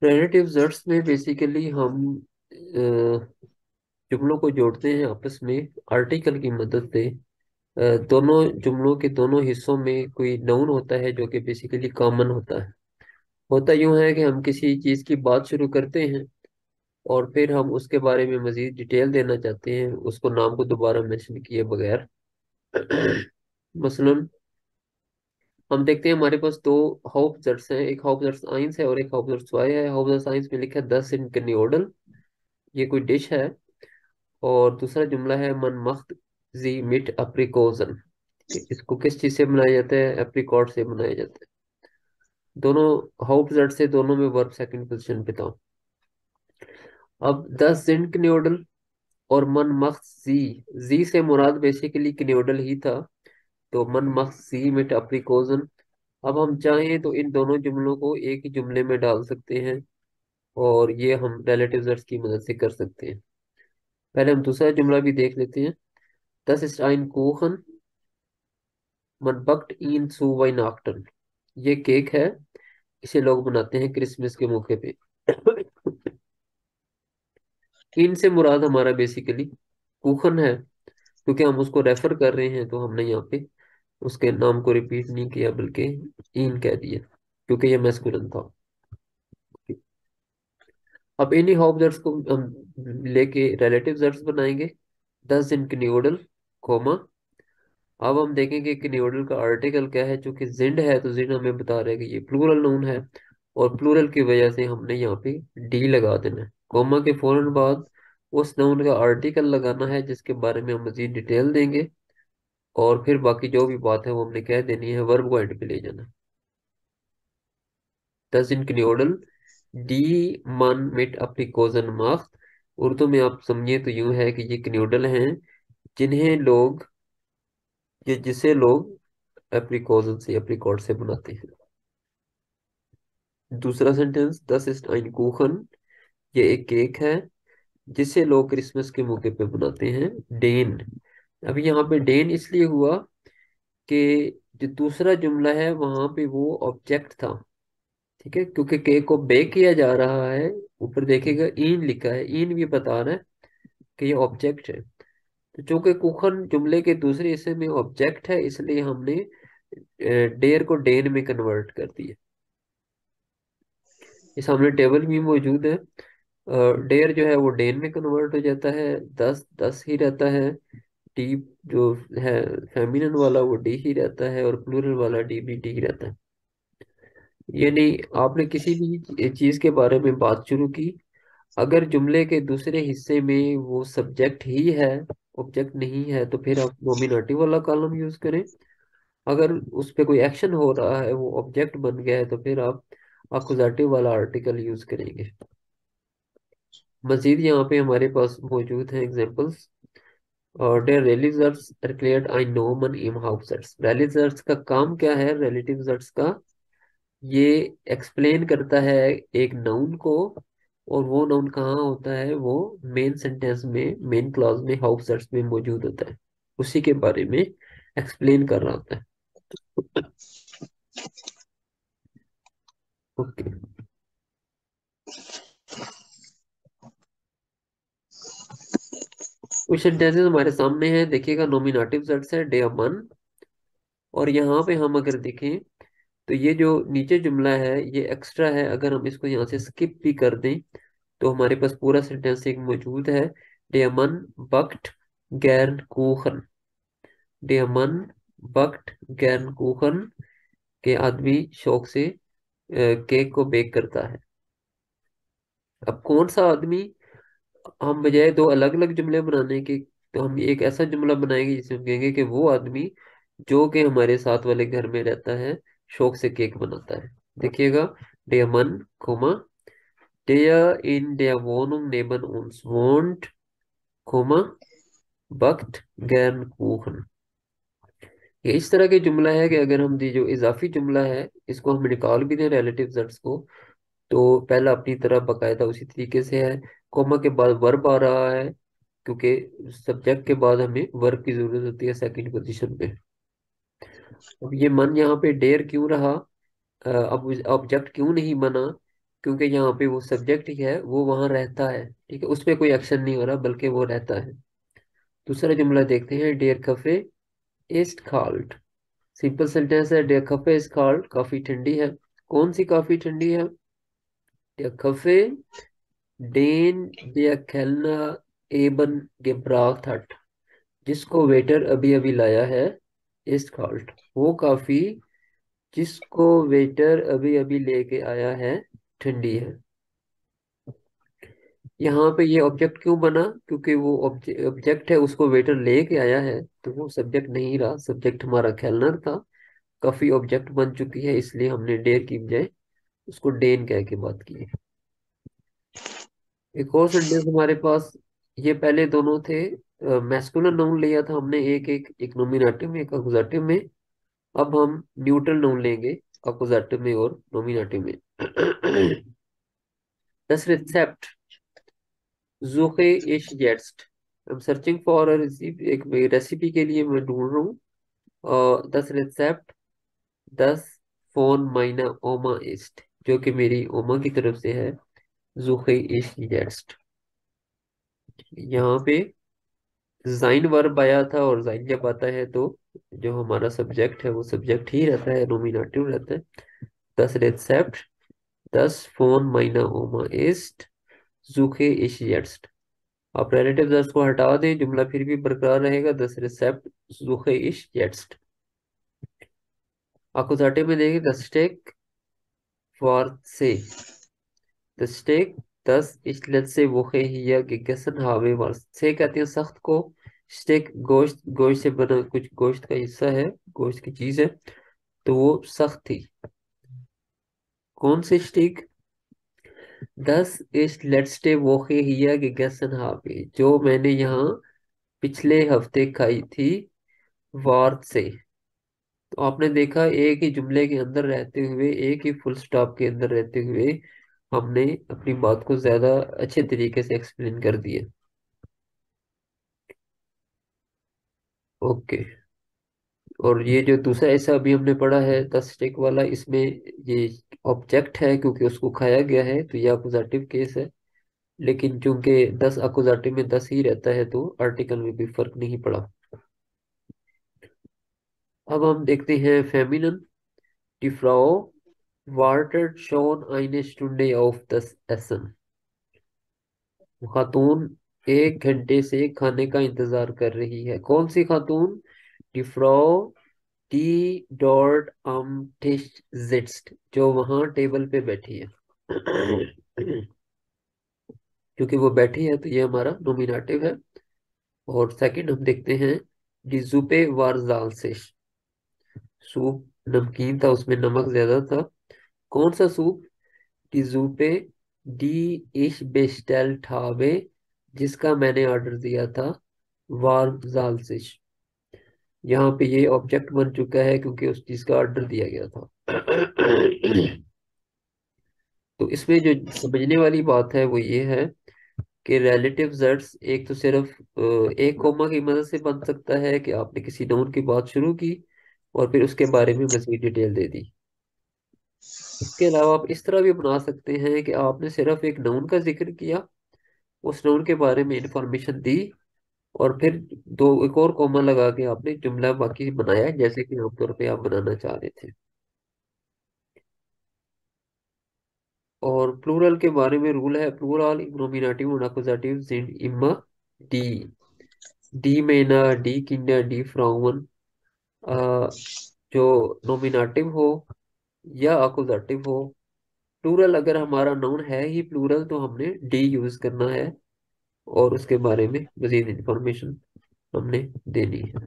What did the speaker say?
Relative जर्ट्स में basically हम जुमलों को जोड़ते हैं आपस में आर्टिकल की मदद से। दोनों जुमलों के दोनों हिस्सों में कोई नाउन होता है जो कि बेसिकली कॉमन होता है। होता यूं है कि हम किसी चीज़ की बात शुरू करते हैं और फिर हम उसके बारे में मजीद डिटेल देना चाहते हैं, उसको नाम को दोबारा मेंशन किए बगैर। मसलन हम देखते हैं हमारे पास दो हाउफजर्स हैं, एक हाउफजर्स आइंस है और एक हाउफजर्स वाई है। हाउफजर्स आइंस में लिखा है 10 इन कन्योडल, ये कोई डिश है। और दूसरा जुमला है मन मख्त जी मिट अप्रिकोजन, इसको किस चीज से बनाया जाता है? एप्रिकॉट से बनाया जाता है। दोनों हाउफजर्स से दोनों में वर्ब सेकंड पोजीशन पे था। अब 10 जिन कन्योडल और मन मख्त जी से मुराद बेसिकली कन्योडल ही था, तो मन मख्त जी मिट अप्रिकोजन। अब हम चाहें तो इन दोनों जुमलों को एक ही जुमले में डाल सकते हैं और ये हम रिलेटिव्स की मदद से कर सकते हैं। पहले हम दूसरा जुमला भी देख लेते हैं। दस ist ein Kuchen, man backt ihn zu Weihnachten। ये केक है, इसे लोग बनाते हैं क्रिसमस के मौके पे। इन से मुराद हमारा बेसिकली कुखन है, क्योंकि हम उसको रेफर कर रहे हैं तो हमने यहाँ पे उसके नाम को रिपीट नहीं किया बल्कि इन कह दिया, क्योंकि ये मैस्कुलिन था। अब इन्हीं ऑब्जेक्ट्स को हम लेके रिलेटिव वर्ड्स बनाएंगे। 10 दिन कन्योडल कोमा। अब हम देखेंगे कि कन्योडल का आर्टिकल क्या है। चूंकि जिंड है तो जिंड हमें बता रहा है कि ये प्लूरल नाउन है, और प्लूरल की वजह से हमने यहाँ पे डी लगा देना है। कोमा के फौरन बाद उस नाउन का आर्टिकल लगाना है जिसके बारे में हम मजीद डिटेल देंगे, और फिर बाकी जो भी बात है वो हमने कह देनी है, वर्ब को एंड पे ले जाना है। 10 दिन कन्योडल डी मन मिट अप्रिकोजन माख्त। उर्दू में आप समझिए तो यूं है कि ये कन्योडल हैं जिन्हें लोग, ये जिसे लोग एप्रिकोजन से एप्रिकॉट से बनाते हैं। दूसरा सेंटेंस, दस इस्ट ein कुखन, ये एक केक है जिसे लोग क्रिसमस के मौके पे बनाते हैं। डेन, अब यहाँ पे डेन इसलिए हुआ कि जो दूसरा जुमला है वहां पे वो ऑब्जेक्ट था, ठीक है, क्योंकि केक को बेक किया जा रहा है। ऊपर देखिएगा इन लिखा है, इन भी बता रहा है कि ये ऑब्जेक्ट है। तो चूंकि कुखन जुमले के दूसरे हिस्से में ऑब्जेक्ट है, इसलिए हमने डेर को डेन में कन्वर्ट कर दिया। ये सामने टेबल भी मौजूद है। डेर जो है वो डेन में कन्वर्ट हो जाता है, दस दस ही रहता है। डी जो है फेमिनिन वाला वो डी ही रहता है, और प्लूरल वाला डी भी डी ही रहता है। यानी आपने किसी भी चीज के बारे में बात शुरू की, अगर जुमले के दूसरे हिस्से में वो सब्जेक्ट ही है, ऑब्जेक्ट नहीं है, तो फिर आप नोमिनेटिव वाला कॉलम यूज करें। अगर उस पे कोई एक्शन हो रहा है, वो ऑब्जेक्ट बन गया है, तो फिर आप अकुजाटिव वाला आर्टिकल यूज करेंगे। मजीद यहाँ पे हमारे पास मौजूद हैं एग्जांपल्स। और der Relisatz erklärt ein Nomen im Hauptsatz। Relisatz का काम क्या है? रिलेटिव वर्ड्स का ये एक्सप्लेन करता है एक नाउन को, और वो नाउन कहाँ होता है? वो मेन सेंटेंस में, मेन क्लॉज में, हाउसवर्ड्स में मौजूद होता है। उसी के बारे में एक्सप्लेन कर रहा होता है। ओके, कुछ सेंटेंसेस हमारे सामने हैं, देखिएगा। नोमिनेटिव वर्ड्स है डे मन, और यहाँ पे हम अगर देखें तो ये जो नीचे जुमला है ये एक्स्ट्रा है। अगर हम इसको यहाँ से स्किप भी कर दें तो हमारे पास पूरा सेंटेंस एक मौजूद है। डेमन बक्ट गैरन कुखन। डेमन बक्ट गैरन कुखन, के आदमी शौक से केक को बेक करता है। अब कौन सा आदमी? हम बजाय दो अलग अलग जुमले बनाने के, तो हम एक ऐसा जुमला बनाएंगे जिसमें हम कहेंगे कि वो आदमी जो कि हमारे साथ वाले घर में रहता है शौक से केक बनाता है। देखिएगा, der Mann, der in der Wohnung neben uns wohnt, backt gern Kuchen। ये इस तरह के जुमला है कि अगर हम जो इजाफी जुमला है इसको हम निकाल भी दें रिलेटिव वर्ड्स को, तो पहला अपनी तरह बकायदा उसी तरीके से है। कोमा के बाद वर्ब आ रहा है, क्योंकि सब्जेक्ट के बाद हमें वर्ब की जरूरत होती है सेकंड पोजीशन पे। अब ये मन यहाँ पे डेर क्यों रहा? अब ऑब्जेक्ट क्यों नहीं बना? क्योंकि यहाँ पे वो सब्जेक्ट ही है, वो वहां रहता है, ठीक है, उस पे कोई एक्शन नहीं हो रहा बल्कि वो रहता है। दूसरा जुमला देखते हैं, डियर कफे इज कॉल्ड। सिंपल सेंटेंस है, डियर कफे इज कॉल्ड, काफी ठंडी है। कौन सी काफी ठंडी है? डियर कफे डेन डियर केलना एबन gebracht hat, जिसको वेटर अभी अभी लाया है, इज कॉल्ड, वो काफी जिसको वेटर अभी अभी लेके आया है ठंडी है। यहाँ पे ये ऑब्जेक्ट क्यों बना? क्योंकि वो ऑब्जेक्ट है, उसको वेटर लेके आया है, तो वो सब्जेक्ट नहीं रहा, सब्जेक्ट हमारा खेलनर था। काफी ऑब्जेक्ट बन चुकी है, इसलिए हमने डेर की बजाय उसको डेन कह के बात की है। एक और सेंटेंस हमारे पास, ये पहले दोनों थे मैस्कुलिन नाउन लिया था हमने, एक नोमिनेटिव में एक अकुजेटिव में। अब हम न्यूट्रल नाउन लेंगे अकुजेटिव में और नोमिनेटिव में। दस रिसेप्ट ज़ुक़े इश jetzt। I am searching for a recipe, एक रेसिपी के लिए मैं ढूंढ रहा हूँ। दस रिसेप्ट दस फोन माइना ओमा इस्ट, जो कि मेरी ओमा की तरफ से है, ज़ुक़े इश jetzt। यहाँ पे जाइन वर्ब आया था, और जाइन जब आता है तो जो हमारा सब्जेक्ट है वो सब्जेक्ट ही रहता है, नोमिनेटिव रहता है। दस रिसेप्ट दस फोन माइना ओमा इस्ट ज़ुक़े इश jetzt। आप रिलेटिव दस को हटा दें, जुमला फिर भी बरकरार रहेगा, दस रिसेप्ट ज़ुक़े इश jetzt। अकुज़ाटिव में देखें, दस स्टेक फॉर से, दस स्टेक दस ist letzte Woche hier gegessen habe war, से कहते हैं सख्त को, स्टेक गोश्त, गोश्त से बना कुछ गोश्त का हिस्सा है, गोश्त की चीज है, तो वो सख्त थी। कौन सी स्टेक? दस ist letzte Woche hier gegessen habe, जो मैंने यहाँ पिछले हफ्ते खाई थी, वार से। तो आपने देखा, एक ही जुमले के अंदर रहते हुए, एक ही फुल स्टॉप के अंदर रहते हुए हमने अपनी बात को ज्यादा अच्छे तरीके से एक्सप्लेन कर दिया। ओके। और ये जो दूसरा ऐसा अभी हमने पढ़ा है 10 स्टेक वाला, इसमें ये ऑब्जेक्ट है क्योंकि उसको खाया गया है, तो ये अकुजाटिव केस है। लेकिन चूंकि 10 अकुजाटिव में 10 ही रहता है, तो आर्टिकल में कोई फर्क नहीं पड़ा। अब हम देखते हैं feminine. Die Frau wartet schon eine Stunde auf das Essen। खातून 1 घंटे से खाने का इंतजार कर रही है। कौन सी खातून? Die Frau die dort am Tisch sitzt, जो वहां टेबल पे बैठी है। क्योंकि वो बैठी है, तो ये हमारा नोमिनेटिव है। और सेकंड हम देखते हैं, die Suppe war salzig। Soup नमकीन था, उसमें नमक ज्यादा था। कौन सा soup? Die Suppe die ich bestellt habe, जिसका मैंने ऑर्डर दिया था, war salzig। यहाँ पे ये ऑब्जेक्ट बन चुका है क्योंकि उस चीज का ऑर्डर दिया गया था। तो इसमें जो समझने वाली बात है वो ये है कि रिलेटिव जर्ड्स एक तो सिर्फ एक कोमा की मदद से बन सकता है, कि आपने किसी नाउन की बात शुरू की और फिर उसके बारे में मजीद डिटेल दे दी। इसके अलावा आप इस तरह भी बना सकते हैं कि आपने सिर्फ एक नाउन का जिक्र किया, उस नाउन के बारे में इंफॉर्मेशन दी, और फिर दो एक और कॉमा लगा के आपने जुमला बाकी बनाया, जैसे कि आमतौर पे आप बनाना चाह रहे थे। और प्लूरल के बारे में रूल है, प्लूरल नोमिनेटिव और अकुजेटिव sind immer die। डी मेना, डी किंडर, डी फ्राउमन। जो नोमिनेटिव हो या अकुजेटिव हो, प्लूरल अगर हमारा नाउन है ही प्लूरल, तो हमने डी यूज करना है और उसके बारे में मजीद इंफॉर्मेशन हमने देनी है।